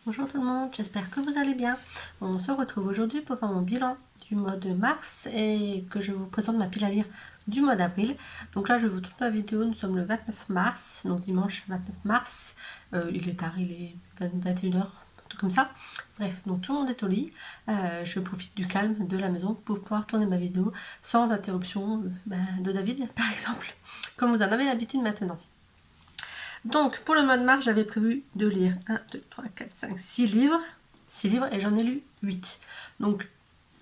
Bonjour tout le monde, j'espère que vous allez bien. On se retrouve aujourd'hui pour faire mon bilan du mois de mars et que je vous présente ma pile à lire du mois d'avril. Donc là je vous tourne la vidéo, nous sommes le 29 mars, donc dimanche 29 mars. Il est tard, il est 21 h, tout comme ça. Bref, donc tout le monde est au lit. Je profite du calme de la maison pour pouvoir tourner ma vidéo sans interruption de David par exemple, comme vous en avez l'habitude maintenant. Donc, pour le mois de mars, j'avais prévu de lire 1, 2, 3, 4, 5, 6 livres. 6 livres et j'en ai lu 8. Donc,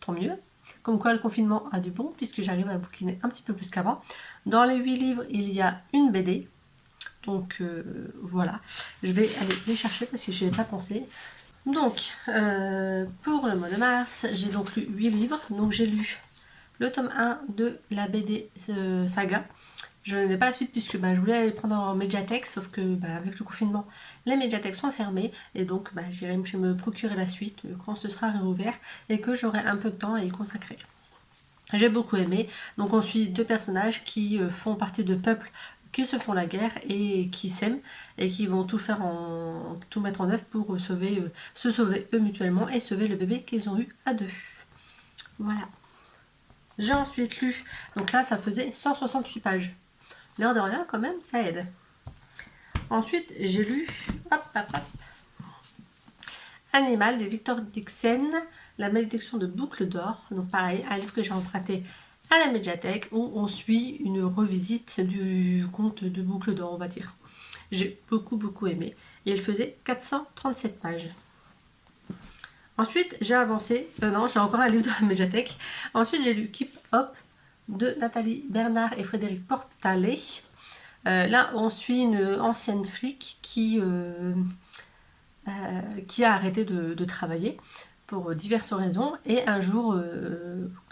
tant mieux. Comme quoi, le confinement a du bon, puisque j'arrive à bouquiner un petit peu plus qu'avant. Dans les 8 livres, il y a une BD. Donc, voilà. Je vais aller les chercher parce que je n'y ai pas pensé. Donc, pour le mois de mars, j'ai donc lu 8 livres. Donc, j'ai lu le tome 1 de la BD Saga. Je n'ai pas la suite puisque je voulais aller prendre en médiathèque, sauf que avec le confinement, les médiathèques sont fermées et donc j'irai me procurer la suite quand ce sera réouvert et que j'aurai un peu de temps à y consacrer. J'ai beaucoup aimé, donc on suit deux personnages qui font partie de peuples qui se font la guerre et qui s'aiment et qui vont tout mettre en œuvre pour se sauver eux mutuellement et sauver le bébé qu'ils ont eu à deux. Voilà. J'ai ensuite lu, donc là ça faisait 168 pages. L'air de rien, quand même, ça aide. Ensuite, j'ai lu Animal de Victor Dixon, La malédiction de Boucle d'Or. Donc pareil, un livre que j'ai emprunté à la médiathèque où on suit une revisite du conte de Boucle d'Or, on va dire. J'ai beaucoup aimé. Et il faisait 437 pages. Ensuite, j'ai avancé. Non, j'ai encore un livre de la médiathèque. Ensuite, j'ai lu Keep Up de Nathalie Bernard et Frédéric Portalet. Là, on suit une ancienne flic qui a arrêté de travailler pour diverses raisons. Et un jour,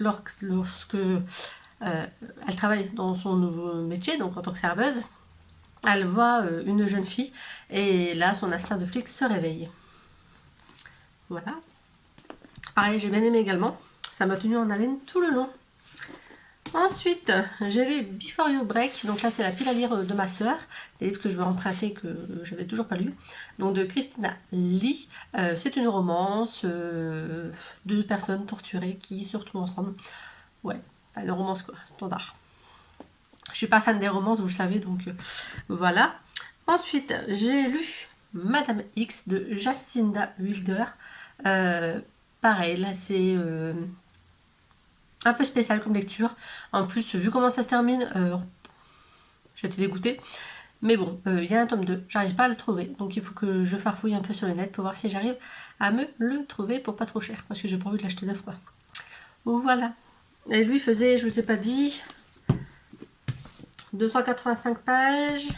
lorsque elle travaille dans son nouveau métier, donc en tant que serveuse, elle voit une jeune fille et là, son instinct de flic se réveille. Voilà. Pareil, j'ai bien aimé également. Ça m'a tenu en haleine tout le long. Ensuite, j'ai lu Before You Break, donc là c'est la pile à lire de ma sœur, des livres que je veux emprunter que j'avais toujours pas lu, donc de Christina Lee. C'est une romance, deux personnes torturées qui se retrouvent ensemble. Ouais, une romance quoi, standard. Je suis pas fan des romances, vous le savez, donc voilà. Ensuite, j'ai lu Madame X de Jacinda Wilder. Pareil, là c'est un peu spécial comme lecture. En plus, vu comment ça se termine, j'étais dégoûtée. Mais bon, il y a un tome 2, j'arrive pas à le trouver. Donc il faut que je farfouille un peu sur le net pour voir si j'arrive à me le trouver pour pas trop cher. Parce que j'ai pas envie de l'acheter neuf quoi. Voilà. Et lui faisait, je vous ai pas dit, 285 pages,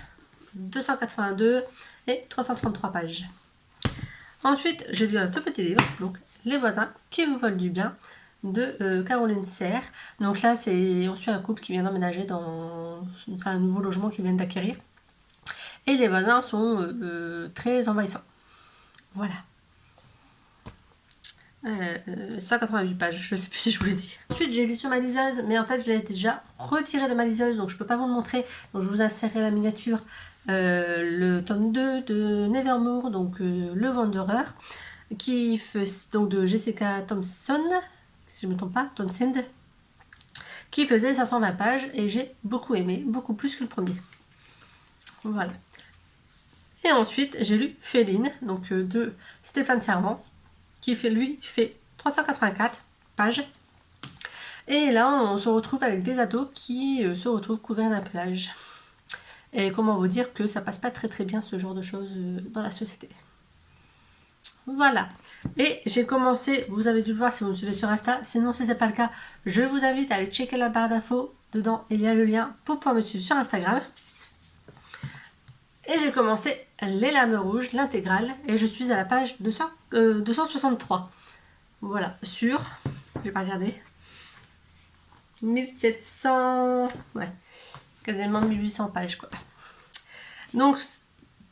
282 et 333 pages. Ensuite, j'ai lu un tout petit livre, donc Les voisins qui vous veulent du bien, de Caroline Serre. Donc là, on suit un couple qui vient d'emménager dans un nouveau logement qu'ils viennent d'acquérir. Et les voisins sont très envahissants. Voilà. 188 pages, je sais plus si je vous l'ai dit. Ensuite, j'ai lu sur ma liseuse, mais en fait, je l'ai déjà retiré de ma liseuse, donc je peux pas vous le montrer. Donc je vous insérerai la miniature, le tome 2 de Nevermore, donc Le Wanderer, qui fait donc de Jessica Thompson, si je ne me trompe pas, Townsend, qui faisait 520 pages et j'ai beaucoup aimé, beaucoup plus que le premier. Voilà. Et ensuite, j'ai lu Féline, donc de Stéphane Serment, qui fait 384 pages. Et là, on se retrouve avec des ados qui se retrouvent couverts d'un pelage. Et comment vous dire que ça passe pas très bien ce genre de choses dans la société. Voilà. Et j'ai commencé, vous avez dû le voir si vous me suivez sur Insta, sinon si ce n'est pas le cas, je vous invite à aller checker la barre d'infos. Dedans, il y a le lien pour pouvoir me suivre sur Instagram. Et j'ai commencé Les Lames Rouges, l'intégrale, et je suis à la page 263. Voilà, sur, je vais pas regarder, 1700, ouais, quasiment 1800 pages quoi. Donc,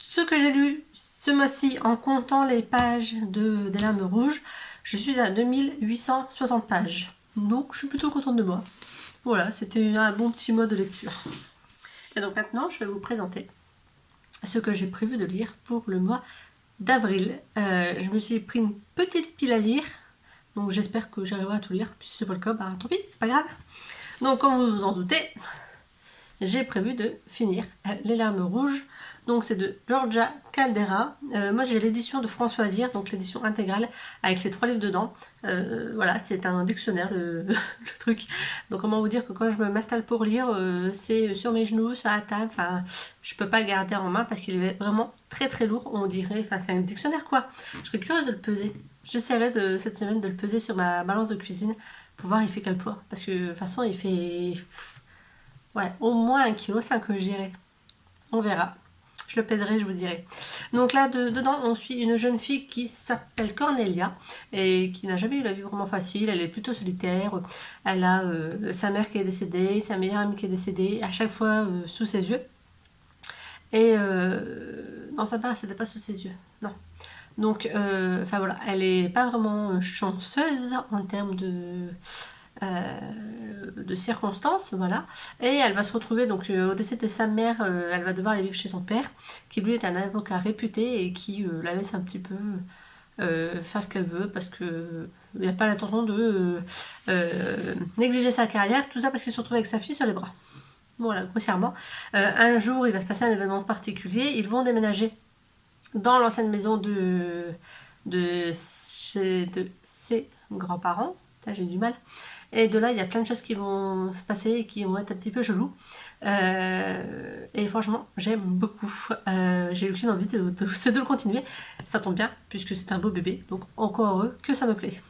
ce que j'ai lu ce mois-ci, en comptant les pages des Lames Rouges, je suis à 2860 pages. Donc, je suis plutôt contente de moi. Voilà, c'était un bon petit mois de lecture. Et donc maintenant, je vais vous présenter ce que j'ai prévu de lire pour le mois d'avril. Je me suis pris une petite pile à lire, donc j'espère que j'arriverai à tout lire. Puis si c'est pas le cas, bah tant pis, c'est pas grave. Donc comme vous vous en doutez, j'ai prévu de finir Les larmes rouges. Donc c'est de Georgia Caldera. Moi j'ai l'édition de François Azir, donc l'édition intégrale avec les 3 livres dedans. Voilà, c'est un dictionnaire le truc. Donc comment vous dire que quand je me m'installe pour lire, c'est sur mes genoux, sur la table. Enfin, je peux pas le garder en main parce qu'il est vraiment très très lourd. On dirait, enfin c'est un dictionnaire quoi. Je serais curieuse de le peser. J'essaierai de cette semaine de le peser sur ma balance de cuisine pour voir il fait quel poids. Parce que de toute façon il fait, ouais, au moins 1,5 kg je dirais. On verra. Je le pèserai, je vous dirai. Donc là, dedans, on suit une jeune fille qui s'appelle Cornelia et qui n'a jamais eu la vie vraiment facile. Elle est plutôt solitaire. Elle a sa mère qui est décédée, sa meilleure amie qui est décédée, à chaque fois sous ses yeux. Et non, sa mère, c'était pas sous ses yeux. Non. Donc, enfin voilà, elle est pas vraiment chanceuse en termes de circonstances, voilà. Et elle va se retrouver, donc au décès de sa mère, elle va devoir aller vivre chez son père, qui lui est un avocat réputé et qui la laisse un petit peu faire ce qu'elle veut, parce que il n'y a pas l'intention de négliger sa carrière, tout ça parce qu'il se retrouve avec sa fille sur les bras. Voilà, grossièrement. Un jour, il va se passer un événement particulier, ils vont déménager dans l'ancienne maison de ses grands-parents. J'ai du mal. Et de là, il y a plein de choses qui vont se passer et qui vont être un petit peu chelous. Et franchement, j'aime beaucoup. J'ai eu qu'une envie c'est de le continuer. Ça tombe bien, puisque c'est un beau bébé. Donc encore heureux que ça me plaît.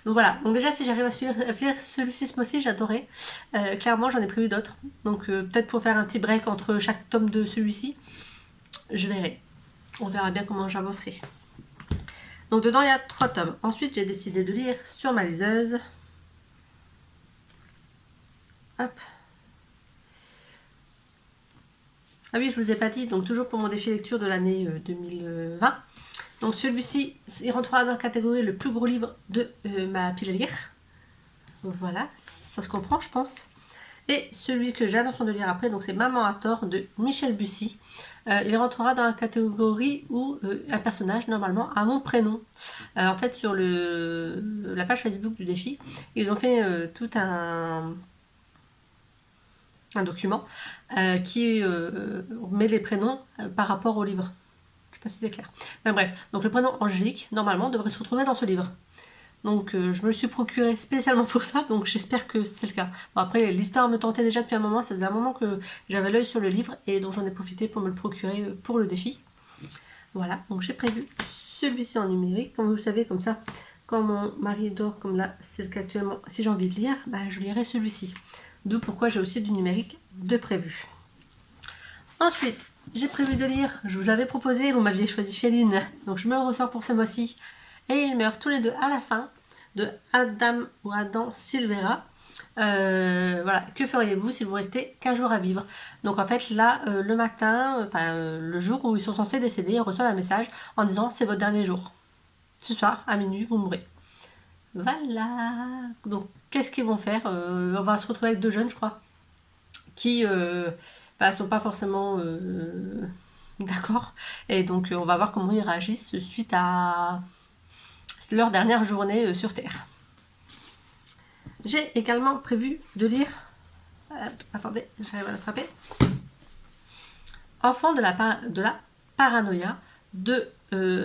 Donc voilà, donc déjà si j'arrive à finir celui-ci ce mois-ci, j'adorais. Clairement, j'en ai prévu d'autres. Donc peut-être pour faire un petit break entre chaque tome de celui-ci, je verrai. On verra bien comment j'avancerai. Donc dedans, il y a 3 tomes. Ensuite, j'ai décidé de lire sur ma liseuse. Hop. Ah oui, je vous ai pas dit, donc toujours pour mon défi lecture de l'année 2020. Donc celui-ci, il rentrera dans la catégorie le plus gros livre de ma pile à lire. Voilà, ça se comprend, je pense. Et celui que j'ai l'intention de lire après, donc c'est Maman a tort de Michel Bussy. Il rentrera dans la catégorie où un personnage, normalement, a mon prénom. En fait, sur la page Facebook du défi, ils ont fait tout un document qui met les prénoms par rapport au livre. Je sais pas si c'est clair. Mais bref, donc le prénom Angélique, normalement, devrait se retrouver dans ce livre. Donc je me le suis procuré spécialement pour ça, donc j'espère que c'est le cas. Bon, après, l'histoire me tentait déjà depuis un moment, ça faisait un moment que j'avais l'œil sur le livre, et donc j'en ai profité pour me le procurer pour le défi. Voilà, donc j'ai prévu celui-ci en numérique, comme vous le savez, comme ça, quand mon mari dort, comme là, c'est le cas actuellement, si j'ai envie de lire, bah, je lirai celui-ci. D'où pourquoi j'ai aussi du numérique de prévu. Ensuite, j'ai prévu de lire, je vous l'avais proposé, vous m'aviez choisi Féline, donc je me le ressors pour ce mois-ci. Et ils meurent tous les deux à la fin, de Adam Silvera. Voilà, que feriez-vous si vous restez 15 jours à vivre? Donc en fait là, le matin, le jour où ils sont censés décéder, ils reçoivent un message en disant c'est votre dernier jour. Ce soir, à minuit, vous mourrez. Voilà. Donc qu'est-ce qu'ils vont faire? On va se retrouver avec 2 jeunes, je crois, qui sont pas forcément d'accord. Et donc on va voir comment ils réagissent suite à leur dernière journée sur Terre. J'ai également prévu de lire, attendez, j'arrive à l'attraper, Enfant de la paranoïa de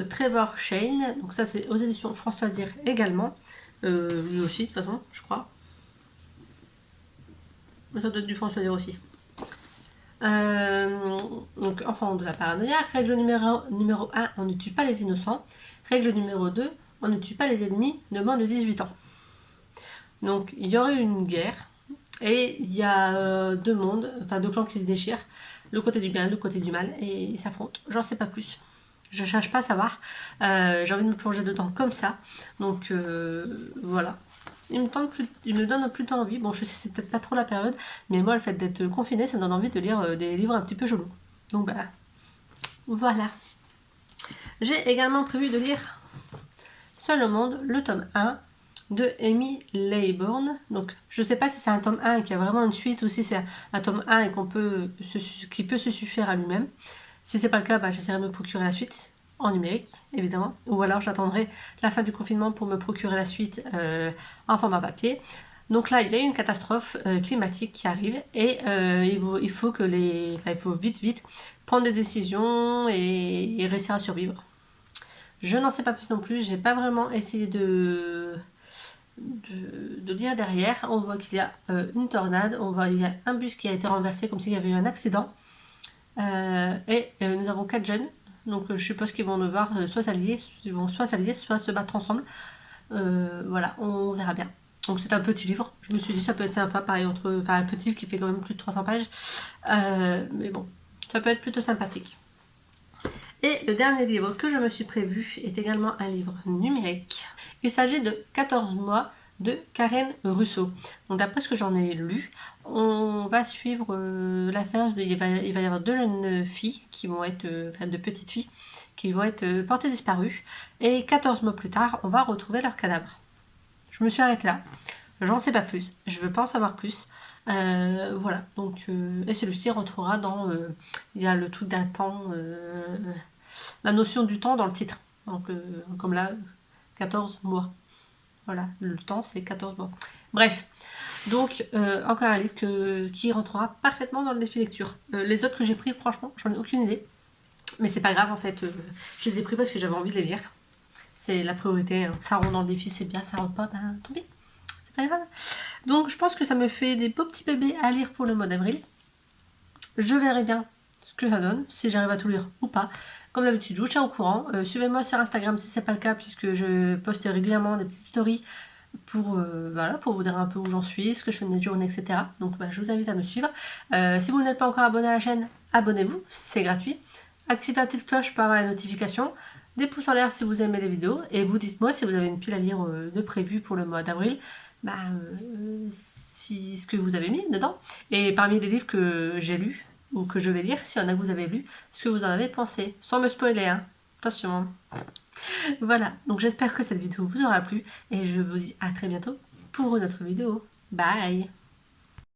Trevor Shane. Donc ça c'est aux éditions François Azir également. Lui aussi de toute façon, je crois. Ça doit être du François Azir aussi. Donc Enfant de la paranoïa. Règle numéro 1, on ne tue pas les innocents. Règle numéro 2, on ne tue pas les ennemis de moins de 18 ans. Donc il y aurait une guerre et il y a 2 mondes, enfin 2 clans qui se déchirent, le côté du bien, le côté du mal, et ils s'affrontent. J'en sais pas plus. Je cherche pas à savoir. J'ai envie de me plonger dedans comme ça. Donc voilà. Il me donne plutôt envie. Bon, je sais c'est peut-être pas trop la période, mais moi le fait d'être confinée, ça me donne envie de lire des livres un petit peu chelous. Donc bah voilà. J'ai également prévu de lire Seul au monde, le tome 1 de Amy Laybourne. Donc je sais pas si c'est un tome 1 et qu'il y a vraiment une suite, ou si c'est un tome 1 et qui peut se suffire à lui-même. Si c'est pas le cas, bah, j'essaierai de me procurer la suite. en numérique, évidemment, ou alors j'attendrai la fin du confinement pour me procurer la suite en format papier. Donc là, il y a une catastrophe climatique qui arrive et il faut il faut vite prendre des décisions et réussir à survivre. Je n'en sais pas plus non plus, j'ai pas vraiment essayé de lire derrière. On voit qu'il y a une tornade, on voit qu'il y a un bus qui a été renversé comme s'il y avait eu un accident. Nous avons 4 jeunes, donc je suppose qu'ils vont devoir soit s'allier, soit se battre ensemble. Voilà, on verra bien. Donc c'est un petit livre, je me suis dit ça peut être sympa, pareil, un petit livre qui fait quand même plus de 300 pages. Mais bon, ça peut être plutôt sympathique. Et le dernier livre que je me suis prévu est également un livre numérique. Il s'agit de 14 mois de Karen Russo. Donc d'après ce que j'en ai lu, on va suivre l'affaire, il va y avoir 2 jeunes filles qui vont être, de petites filles, qui vont être portées disparues. Et 14 mois plus tard, on va retrouver leur cadavre. Je me suis arrêtée là. J'en sais pas plus. Je veux pas en savoir plus. Voilà. Donc, et celui-ci retrouvera dans... il y a le tout d'un temps... la notion du temps dans le titre. Donc, comme là, 14 mois. Voilà. Le temps, c'est 14 mois. Bref. Donc, encore un livre qui rentrera parfaitement dans le défi lecture. Les autres que j'ai pris, franchement, j'en ai aucune idée. Mais c'est pas grave, en fait. Je les ai pris parce que j'avais envie de les lire. C'est la priorité. Ça rentre dans le défi, c'est bien. Ça rentre pas, ben tant pis. C'est pas grave. Donc je pense que ça me fait des beaux petits bébés à lire pour le mois d'avril. Je verrai bien ce que ça donne, si j'arrive à tout lire ou pas. Comme d'habitude, je vous tiens au courant. Suivez-moi sur Instagram si c'est pas le cas, puisque je poste régulièrement des petites stories pour vous dire un peu où j'en suis, ce que je fais de mes journées, etc. Donc je vous invite à me suivre. Si vous n'êtes pas encore abonné à la chaîne, abonnez-vous, c'est gratuit. Activez la petite cloche pour avoir les notifications. Des pouces en l'air si vous aimez les vidéos. Et vous dites-moi si vous avez une pile à lire de prévu pour le mois d'avril. Ce que vous avez mis dedans. Et parmi les livres que j'ai lus, ou que je vais lire, s'il y en a que vous avez lu, ce que vous en avez pensé. Sans me spoiler, hein. Attention. Voilà, donc j'espère que cette vidéo vous aura plu. Et je vous dis à très bientôt pour une autre vidéo. Bye.